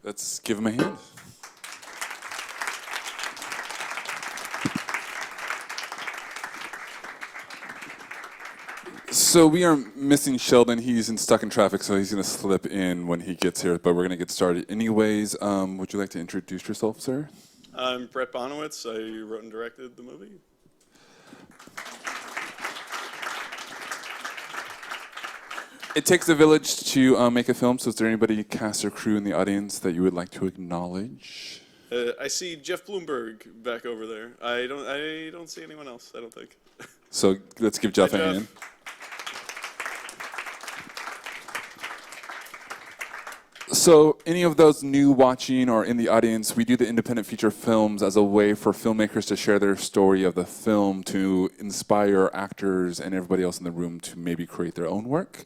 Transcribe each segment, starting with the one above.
Let's give him a hand. So we are missing Sheldon. He's stuck in traffic, so he's going to slip in when he gets here. But we're going to get started anyways. Would you like to introduce yourself, sir? I'm Brett Bonowicz. I wrote and directed the movie. It takes a village to make a film. So is there anybody, cast or crew in the audience that you would like to acknowledge? I see Jeff Bloomberg back over there. I don't see anyone else, I don't think. So let's give Jeff Hi, a Jeff. hand. So any of those new watching or in the audience, we do the independent feature films as a way for filmmakers to share their story of the film, to inspire actors and everybody else in the room to maybe create their own work.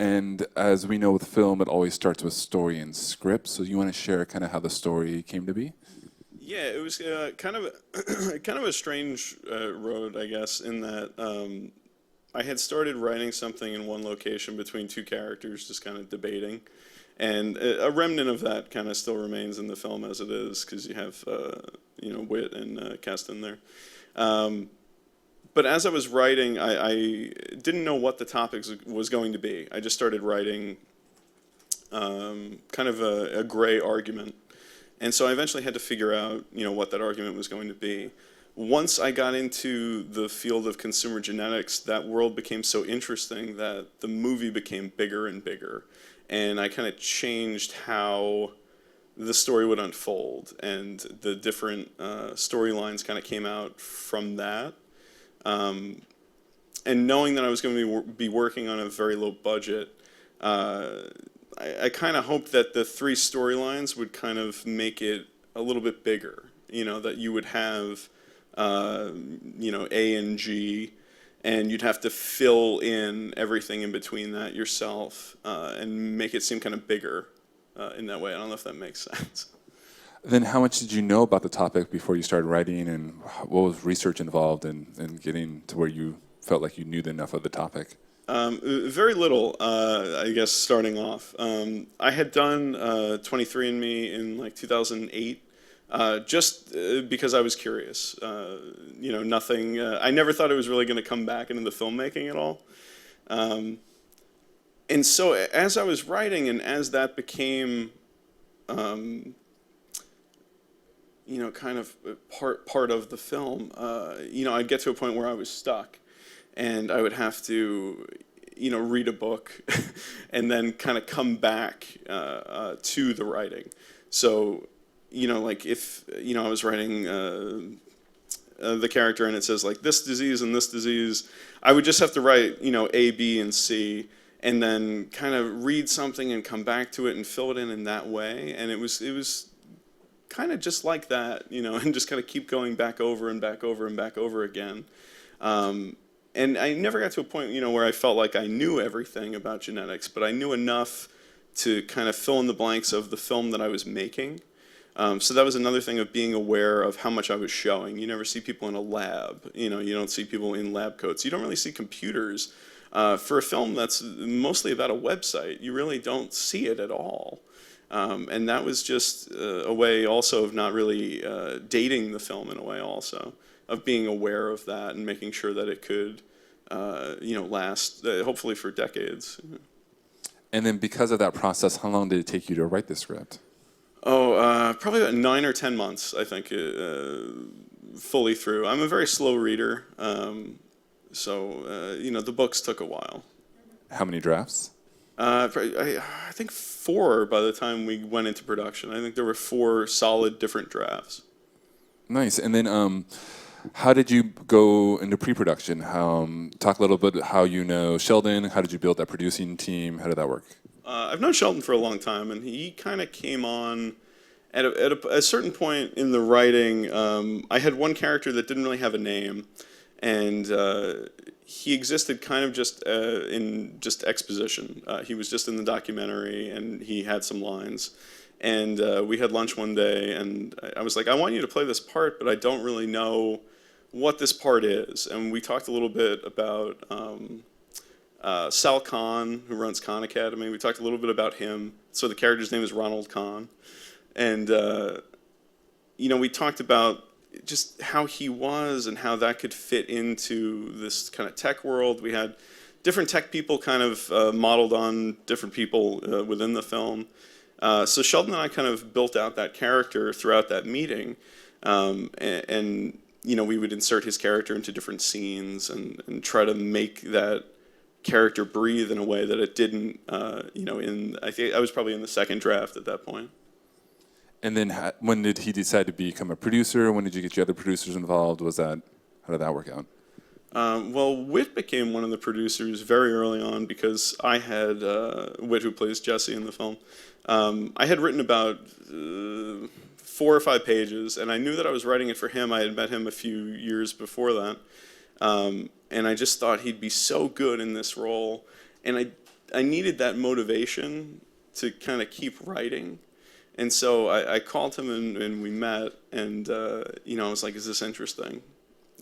And as we know with film, it always starts with story and script. So you want to share kind of how the story came to be? Yeah, it was kind of a strange road, I guess, in that I had started writing something in one location between two characters, just kind of debating. And a remnant of that kind of still remains in the film as it is, because you have Whit and Keston there. But as I was writing, I didn't know what the topic was going to be. I just started writing kind of a gray argument. And so I eventually had to figure out what that argument was going to be. Once I got into the field of consumer genetics, that world became so interesting that the movie became bigger and bigger. And I kind of changed how the story would unfold, and the different storylines kind of came out from that. And knowing that I was going to be working on a very low budget, I kind of hoped that the three storylines would kind of make it a little bit bigger. That you would have, A and G, and you'd have to fill in everything in between that yourself and make it seem kind of bigger in that way. I don't know if that makes sense. Then how much did you know about the topic before you started writing, and what was research involved in getting to where you felt like you knew enough of the topic? Very little, I guess, starting off. I had done 23andMe in like 2008. Just because I was curious, nothing. I never thought it was really going to come back into the filmmaking at all. And so as I was writing, and as that became, kind of part of the film, I'd get to a point where I was stuck, and I would have to, read a book, and then kind of come back to the writing. So. Like if, I was writing the character and it says like this disease and this disease, I would just have to write, A, B, and C, and then kind of read something and come back to it and fill it in that way. And it was kind of just like that, and just kind of keep going back over and back over and back over again. And I never got to a point, where I felt like I knew everything about genetics, but I knew enough to kind of fill in the blanks of the film that I was making. So that was another thing of being aware of how much I was showing. You never see people in a lab. You don't see people in lab coats. You don't really see computers. For a film that's mostly about a website, you really don't see it at all. And that was just a way also of not really dating the film in a way also, of being aware of that and making sure that it could last, hopefully for decades. And then because of that process, how long did it take you to write the script? Probably about 9 or 10 months, I think, fully through. I'm a very slow reader, so the books took a while. How many drafts? I think 4 by the time we went into production. I think there were 4 solid different drafts. Nice. And then how did you go into pre-production? Talk a little bit how you know Sheldon. How did you build that producing team? How did that work? I've known Sheldon for a long time, and he kind of came on at a certain point in the writing. I had one character that didn't really have a name, and he existed kind of just in just exposition. He was just in the documentary, and he had some lines. And we had lunch one day, and I was like, I want you to play this part, but I don't really know what this part is. And we talked a little bit about Sal Khan, who runs Khan Academy. We talked a little bit about him. So the character's name is Ronald Khan. And we talked about just how he was and how that could fit into this kind of tech world. We had different tech people kind of modeled on different people within the film. So Sheldon and I kind of built out that character throughout that meeting, and we would insert his character into different scenes and try to make that character breathe in a way that it didn't. I think I was probably in the second draft at that point. And then when did he decide to become a producer? When did you get your other producers involved? How did that work out? Well, Whit became one of the producers very early on because I had Whit, who plays Jesse in the film. I had written about 4 or 5 pages, and I knew that I was writing it for him. I had met him a few years before that, and I just thought he'd be so good in this role, and I needed that motivation to kind of keep writing. And so I called him and we met, and I was like, "Is this interesting?"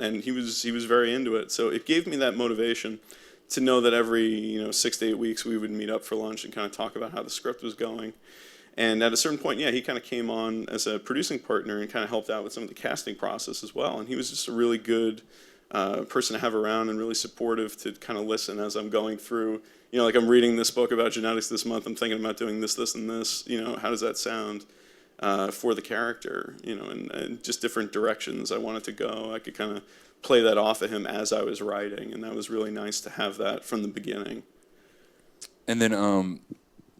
And he was very into it. So it gave me that motivation to know that every 6 to 8 weeks we would meet up for lunch and kind of talk about how the script was going. And at a certain point, he kind of came on as a producing partner and kind of helped out with some of the casting process as well. And he was just a really good person to have around and really supportive to kind of listen as I'm going through. Like I'm reading this book about genetics this month. I'm thinking about doing this, this, and this. How does that sound for the character? And just different directions I wanted to go. I could kind of play that off of him as I was writing, and that was really nice to have that from the beginning. And then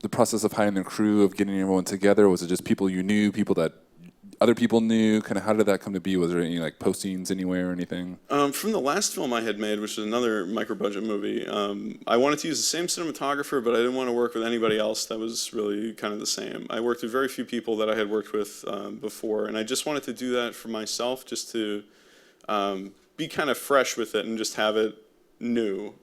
the process of hiring the crew, of getting everyone together, was it just people you knew, people that other people knew? Kind of how did that come to be? Was there any postings anywhere or anything? From the last film I had made, which was another micro-budget movie, I wanted to use the same cinematographer, but I didn't want to work with anybody else that was really kind of the same. I worked with very few people that I had worked with before, and I just wanted to do that for myself, just to be kind of fresh with it and just have it new,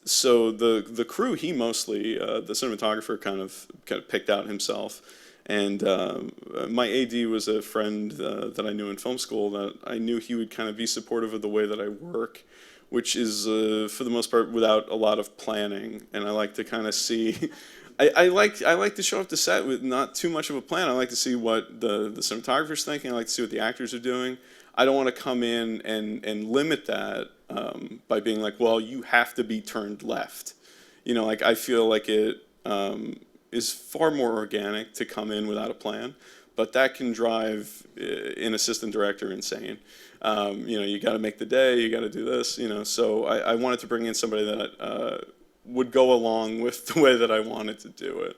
So the crew, he mostly, the cinematographer kind of picked out himself. And my AD was a friend that I knew in film school that I knew he would kind of be supportive of the way that I work, which is, for the most part, without a lot of planning. And I like to kind of see, I like to show up to set with not too much of a plan. I like to see what the cinematographer's thinking. I like to see what the actors are doing. I don't want to come in and limit that by being like, well, you have to be turned left. I feel like it is far more organic to come in without a plan, but that can drive an assistant director insane. You got to make the day, you got to do this, So I wanted to bring in somebody that would go along with the way that I wanted to do it.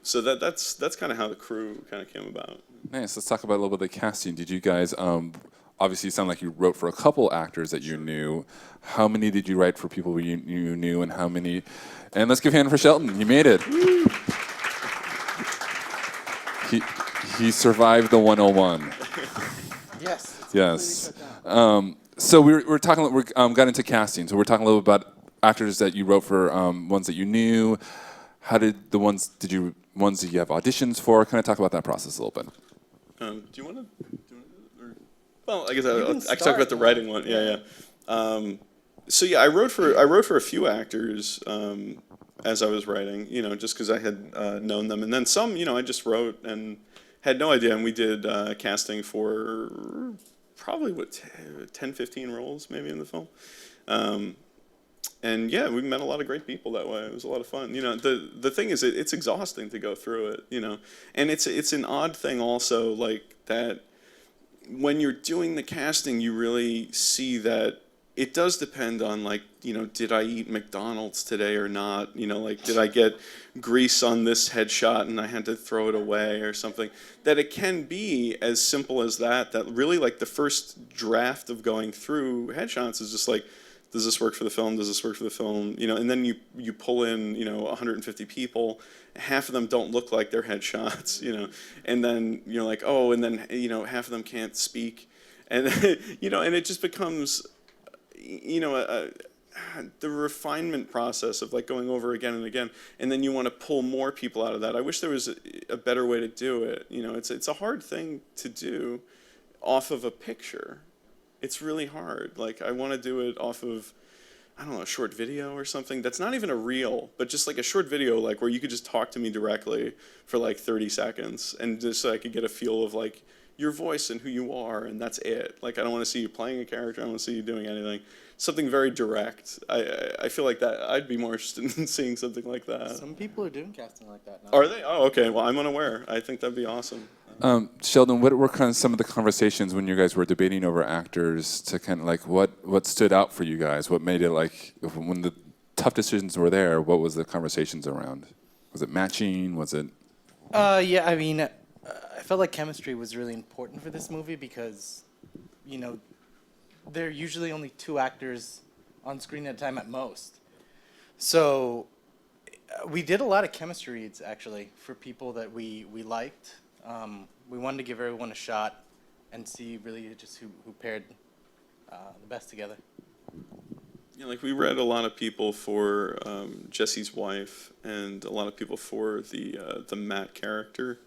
So that's kind of how the crew kind of came about. Nice. Let's talk about a little bit of the casting. Did you guys, obviously you sound like you wrote for a couple actors that you knew. How many did you write for people you knew, and how many? And let's give a hand for Sheldon. He made it. He survived the 101. Yes. Yes. So we're talking. We got into casting. So we're talking a little bit about actors that you wrote for, ones that you knew. How did the ones that you have auditions for? Kind of talk about that process a little bit. Do you want to? Well, I guess I can talk about the writing one. Yeah. I wrote for a few actors as I was writing, just because I had known them, and then some, I just wrote and had no idea, and we did casting for probably 10, 15 roles maybe in the film. And yeah, we met a lot of great people that way. It was a lot of fun. The thing is, it's exhausting to go through it. And it's an odd thing also, like that. When you're doing the casting, you really see that it does depend on, did I eat McDonald's today or not? Did I get grease on this headshot and I had to throw it away or something? That it can be as simple as that really, the first draft of going through headshots is just like, does this work for the film? Does this work for the film? And then you pull in, 150 people. Half of them don't look like their headshots, and then you're like, oh, and then, half of them can't speak. And, and it just becomes, the refinement process of going over again and again. And then you want to pull more people out of that. I wish there was a better way to do it. It's a hard thing to do off of a picture. It's really hard. I want to do it off of I don't know, a short video or something that's not even a reel, but just like a short video, like where you could just talk to me directly for like 30 seconds and just so I could get a feel of like your voice and who you are, and that's it. Like I don't want to see you playing a character, I don't want to see you doing anything. Something very direct. I feel like that I'd be more interested in seeing something like that. Some people are doing casting like that now. Are they? Oh, okay. Well, I'm unaware. I think that'd be awesome. Sheldon, what were kind of some of the conversations when you guys were debating over actors to kind of like what stood out for you guys? What made it like when the tough decisions were there? What was the conversations around? Was it matching? Was it? Yeah, I mean, I felt like chemistry was really important for this movie because, you know, there are usually only 2 actors on screen at a time at most. So we did a lot of chemistry reads, actually, for people that we liked. We wanted to give everyone a shot and see really just who paired the best together. Yeah, like we read a lot of people for Jesse's wife and a lot of people for the Matt character.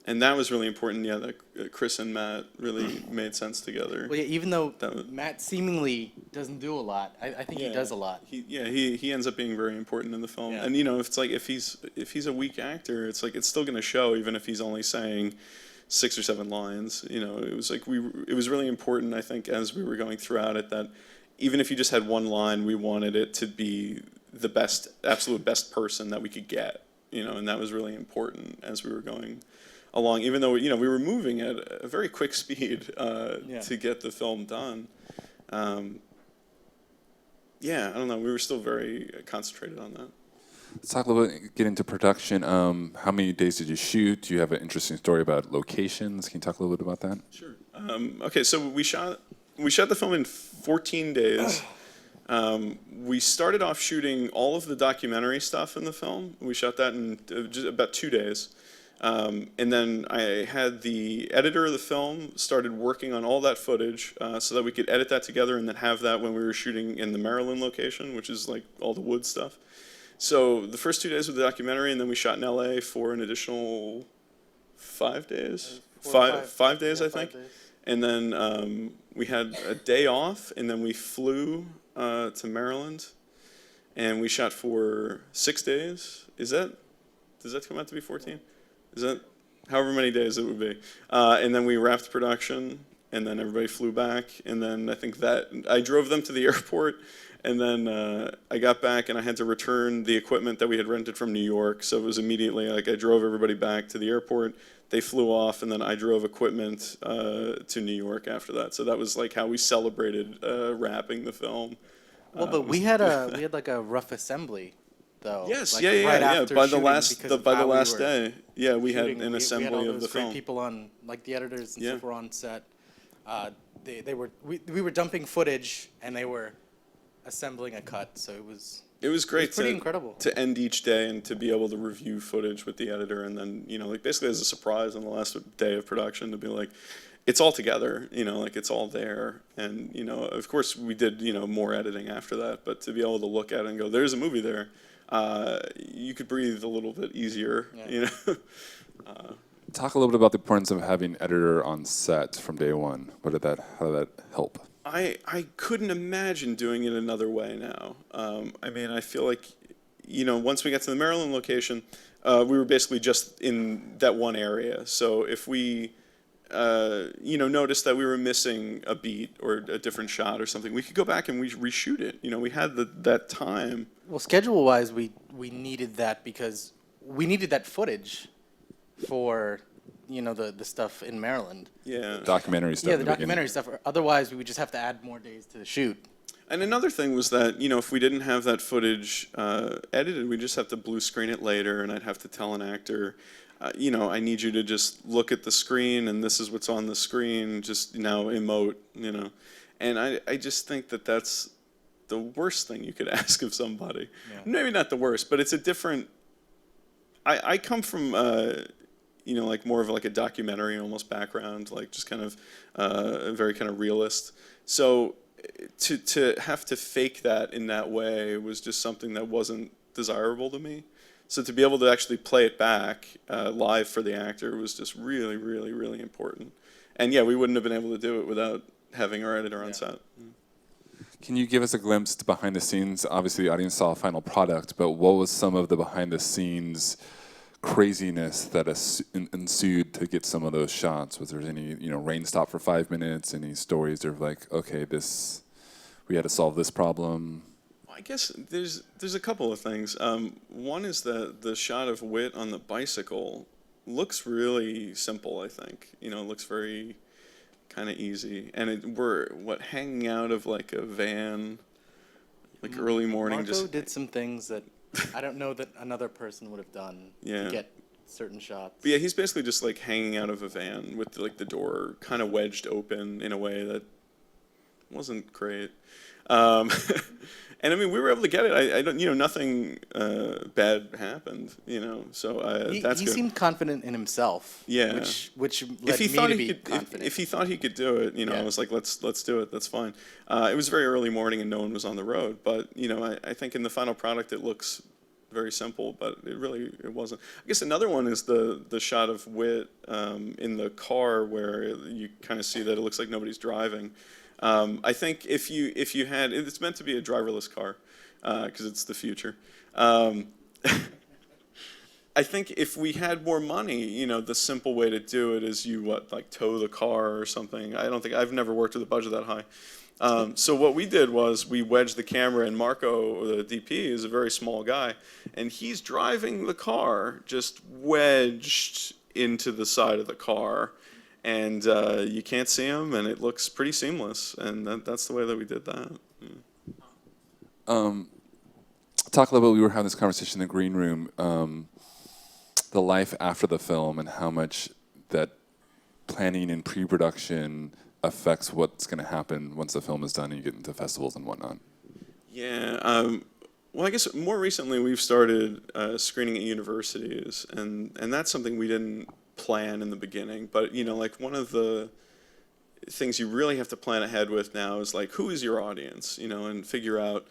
And that was really important. Yeah, that Chris and Matt really made sense together. Well, yeah, even though Matt seemingly doesn't do a lot, I think he does a lot. He ends up being very important in the film. Yeah. And you know, if it's like if he's a weak actor, it's like it's still going to show even if he's only saying 6 or 7 lines. You know, it was like it was really important, I think, as we were going throughout it, that even if you just had one line, we wanted it to be the best, absolute best person that we could get. You know, and that was really important as we were going along, even though we were moving at a very quick speed to get the film done. Yeah, I don't know. We were still very concentrated on that. Let's talk a little bit, get into production. How many days did you shoot? Do you have an interesting story about locations? Can you talk a little bit about that? Sure. Okay, so we shot the film in 14 days. We started off shooting all of the documentary stuff in the film. We shot that in just about 2 days. And then I had the editor of the film started working on all that footage so that we could edit that together and then have that when we were shooting in the Maryland location, which is like all the wood stuff. So the first 2 days of the documentary, and then we shot in LA for an additional 5 days. 5 days, I think. 5 days. And then we had a day off, and then we flew to Maryland, and we shot for 6 days. Does that come out to be 14? Is that however many days it would be? And then we wrapped production, and then everybody flew back, and then I think that I drove them to the airport, and then I got back and I had to return the equipment that we had rented from New York. So it was immediately like I drove everybody back to the airport. They flew off, and then I drove equipment to New York after that. So that was like how we celebrated wrapping the film. Well, but we had like a rough assembly. Though, yes, like yeah. By the last day, yeah, we had an assembly we had all of those the film. Great people on, like the editors and stuff were on set. We were dumping footage and they were assembling a cut, so it was great. Pretty incredible to end each day and to be able to review footage with the editor, and then like basically as a surprise on the last day of production to be like, it's all together, like it's all there, and of course we did more editing after that, but to be able to look at it and go, there's a movie there. You could breathe a little bit easier, Talk a little bit about the importance of having an editor on set from day one. How did that help? I couldn't imagine doing it another way now. I mean, I feel like, once we got to the Maryland location, we were basically just in that one area. So if we, noticed that we were missing a beat or a different shot or something, we could go back and we reshoot it. We had that time. Well, schedule-wise, we needed that because we needed that footage for, the stuff in Maryland. Yeah. Documentary stuff. Yeah, the documentary stuff. Otherwise, we would just have to add more days to the shoot. And another thing was that, if we didn't have that footage edited, we'd just have to blue screen it later, and I'd have to tell an actor, I need you to just look at the screen, and this is what's on the screen, just now emote, And I just think that that's the worst thing you could ask of somebody. Yeah. Maybe not the worst, but it's a different. I come from like more of like a documentary almost background, like just kind of very kind of realist. So to have to fake that in that way was just something that wasn't desirable to me. So to be able to actually play it back live for the actor was just really, really, really important. And yeah, we wouldn't have been able to do it without having our editor on set. Can you give us a glimpse behind the scenes? Obviously, the audience saw a final product, but what was some of the behind the scenes craziness that ensued to get some of those shots? Was there any, rain stop for 5 minutes? Any stories of like, okay, we had to solve this problem? I guess there's a couple of things. One is the shot of Whit on the bicycle looks really simple. I think it looks very kind of easy, and we're hanging out of like a van, like early morning. Marco did some things that I don't know that another person would have done to get certain shots. But yeah, he's basically just like hanging out of a van with like the door kind of wedged open in a way that wasn't great. And I mean, we were able to get it. I don't, nothing bad happened. So that's he good. seemed confident in himself. Yeah, which led me to be confident. If he thought he could do it, I was like, let's do it. That's fine. It was very early morning and no one was on the road. But I think in the final product it looks very simple, but it wasn't. I guess another one is the shot of Whit in the car where you kind of see that it looks like nobody's driving. I think if you had, it's meant to be a driverless car because it's the future. I think if we had more money, the simple way to do it is you tow the car or something. I've never worked with a budget that high. So what we did was we wedged the camera, and Marco, the DP, is a very small guy, and he's driving the car just wedged into the side of the car. And you can't see him, and it looks pretty seamless, and that's the way that we did that. Yeah. Talk a little bit. We were having this conversation in the green room, the life after the film, and how much that planning and pre-production affects what's going to happen once the film is done and you get into festivals and whatnot. Yeah. Well, I guess more recently we've started screening at universities, and that's something we didn't plan in the beginning, but one of the things you really have to plan ahead with now is who is your audience, and figure out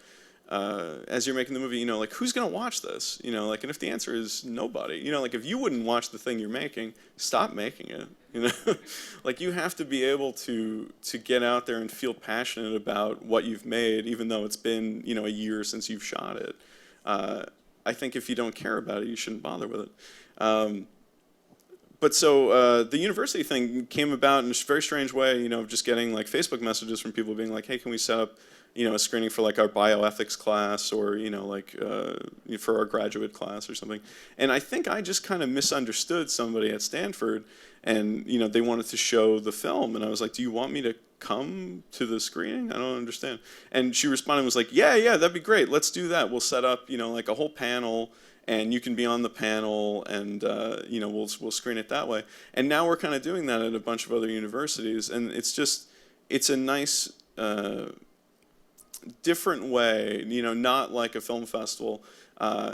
as you're making the movie, who's going to watch this, and if the answer is nobody, if you wouldn't watch the thing you're making, stop making it, you have to be able to get out there and feel passionate about what you've made, even though it's been a year since you've shot it. I think if you don't care about it, you shouldn't bother with it. But so the university thing came about in a very strange way, of just getting Facebook messages from people being like, hey, can we set up, a screening for our bioethics class or, for our graduate class or something. And I think I just kind of misunderstood somebody at Stanford, and, they wanted to show the film. And I was like, do you want me to come to the screening? I don't understand. And she responded and was like, yeah, that'd be great. Let's do that. We'll set up, a whole panel, and you can be on the panel, and we'll screen it that way. And now we're kind of doing that at a bunch of other universities, and it's a nice different way, not like a film festival,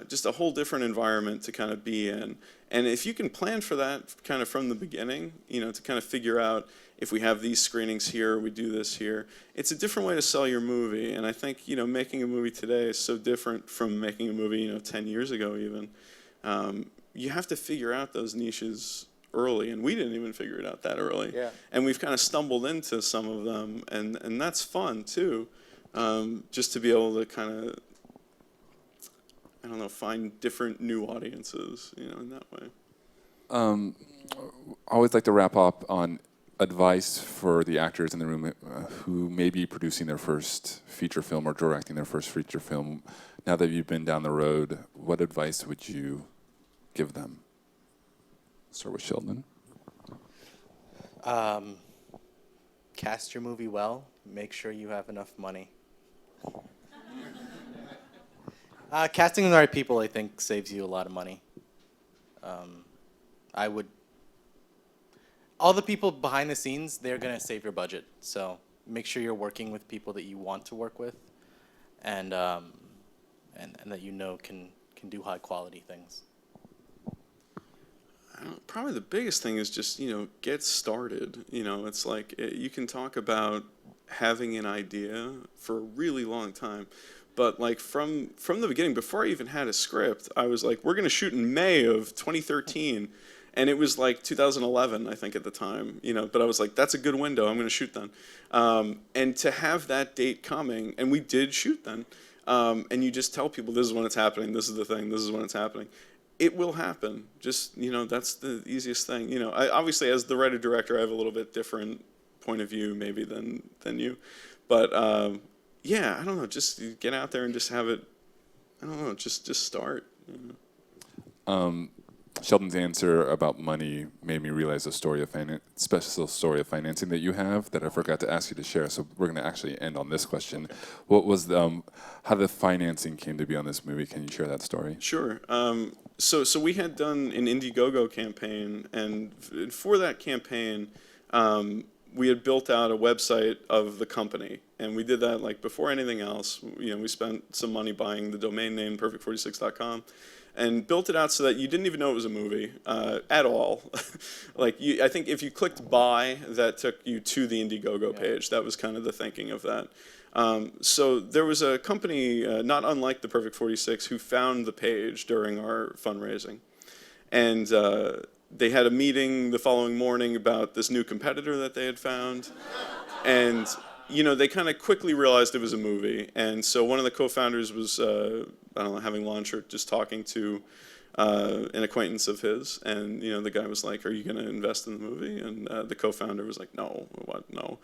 just a whole different environment to kind of be in. And if you can plan for that kind of from the beginning, to kind of figure out if we have these screenings here, we do this here, it's a different way to sell your movie. And I think, making a movie today is so different from making a movie, 10 years ago even. You have to figure out those niches early, and we didn't even figure it out that early. Yeah. And we've kind of stumbled into some of them, and that's fun too, just to be able to kind of, find different new audiences, in that way. I always like to wrap up on advice for the actors in the room who may be producing their first feature film or directing their first feature film. Now that you've been down the road, what advice would you give them? Start with Sheldon. Cast your movie well. Make sure you have enough money. Casting the right people, I think, saves you a lot of money. All the people behind the scenes, they're going to save your budget. So make sure you're working with people that you want to work with, and that can do high quality things. Probably the biggest thing is just, get started. It's you can talk about having an idea for a really long time. But from the beginning, before I even had a script, I was like, we're going to shoot in May of 2013. And it was like 2011, I think, at the time, but I was like, that's a good window, I'm going to shoot then. And to have that date coming, and we did shoot then, and you just tell people, this is when it's happening, this is the thing, this is when it's happening. It will happen. Just, that's the easiest thing. Obviously, as the writer-director, I have a little bit different point of view maybe than you. But, yeah, I don't know, just get out there and just have it, I don't know, just start. Sheldon's answer about money made me realize a special story of financing that you have that I forgot to ask you to share. So we're going to actually end on this question. Okay. What was how the financing came to be on this movie? Can you share that story? Sure. So we had done an Indiegogo campaign, and for that campaign, we had built out a website of the company, and we did that like before anything else. We spent some money buying the domain name perfect46.com. And built it out so that you didn't even know it was a movie at all. I think if you clicked buy, that took you to the Indiegogo page. That was kind of the thinking of that. So there was a company, not unlike the Perfect 46, who found the page during our fundraising. And they had a meeting the following morning about this new competitor that they had found. And they kind of quickly realized it was a movie. And so one of the co-founders was, I don't know, having lunch or just talking to an acquaintance of his. And, the guy was like, are you going to invest in the movie? And the co-founder was like, no, what, no.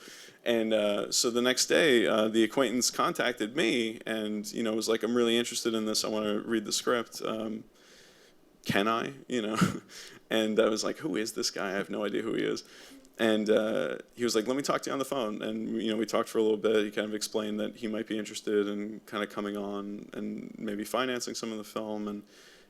And so the next day, the acquaintance contacted me and, was like, I'm really interested in this. I want to read the script. Can I? And I was like, who is this guy? I have no idea who he is. And he was like, let me talk to you on the phone. And, we talked for a little bit. He kind of explained that he might be interested in kind of coming on and maybe financing some of the film. And,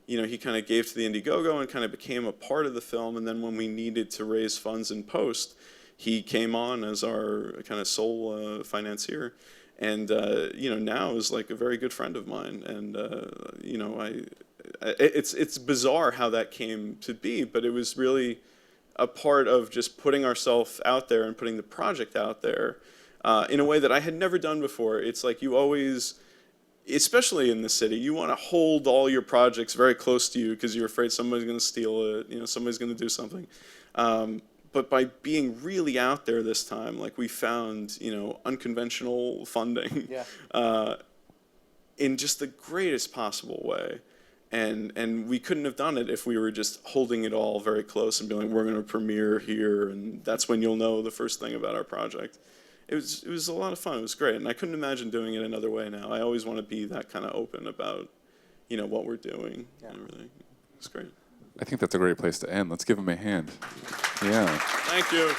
he kind of gave to the Indiegogo and kind of became a part of the film. And then when we needed to raise funds in post, he came on as our kind of sole financier. And, now is like a very good friend of mine. And, it's bizarre how that came to be, but it was really a part of just putting ourselves out there and putting the project out there in a way that I had never done before. It's like you always, especially in the city, you want to hold all your projects very close to you because you're afraid somebody's going to steal it, somebody's going to do something. But by being really out there this time, like we found, unconventional funding in just the greatest possible way. And we couldn't have done it if we were just holding it all very close and being like, we're going to premiere here, and that's when you'll know the first thing about our project. It was a lot of fun. It was great, and I couldn't imagine doing it another way now. I always want to be that kind of open about, what we're doing and everything. It's great. I think that's a great place to end. Let's give him a hand. Yeah. Thank you.